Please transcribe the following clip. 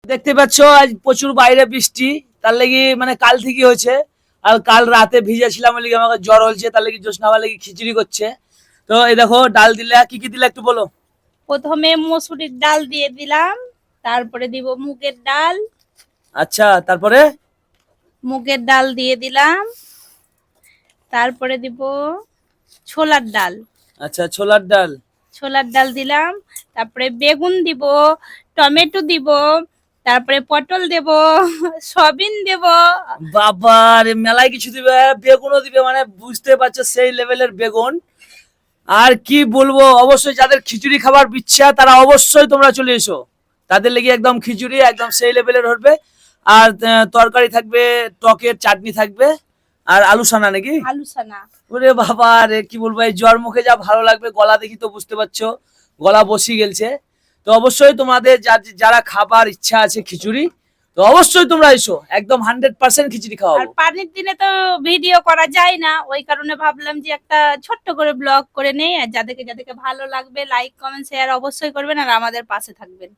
দেখতে পাচ্ছ আজ প্রচুর বাইরে বৃষ্টি, তার লাগি মানে কাল থেকে হয়েছে। আর কাল রাতে ভিজেছিলাম ওই লাগি আমাকে জ্বর হয়েছে, তার লাগি জ্যোৎস্না আমার লাগি খিচুড়ি করছে। তো এই দেখো ডাল দিলে, কি কি দিলে একটু বলো। প্রথমে মসুরির ডাল দিয়ে দিলাম, তারপরে দিব মুগের ডাল। আচ্ছা, তারপরে? মুগের ডাল দিয়ে দিলাম, তারপরে দিব ছোলার ডাল। আচ্ছা, ছোলার ডাল। ছোলার ডাল দিলাম, তারপরে বেগুন দিব, টমেটো দিব, তারপরে পটল দেব, সয়াবিন দেব। বাবা রে, মেলায় কিছু দিবে, বেগুনও দিবে, মানে বুঝতে পারছো সেই লেভেলের বেগুন। আর কি বলবো, অবশ্যই যাদের খিচুড়ি খাবার ইচ্ছা তারা অবশ্যই তোমরা চলে এসো, তাদের লেগে একদম খিচুড়ি একদম সেই লেভেলের হবে। আর তরকারি থাকবে, টকের চাটনি থাকবে, আর আলু সানা নাকি? আলু সানা। ওরে বাবা রে, কি বলবো, এই জ্বর মুখে যা ভালো লাগবে, গলা দেখি তো বুঝতে পারছো গলা বসিয়ে গেছে। তো অবশ্যই তোমাদের যারা খাবার ইচ্ছা আছে খিচুড়ি, তো অবশ্যই তোমরা এসো, একদম 100% খিচুড়ি আর খাওয়াবো। পানির দিনে তো ভিডিও করা যায় না, ওই কারণে ভাবলাম যে একটা ছোট্ট করে ব্লগ করে নেই। আর যাদেরকে যাদেরকে ভালো লাগবে লাইক কমেন্ট শেয়ার অবশ্যই করবেন আর আমাদের পাশে থাকবেন।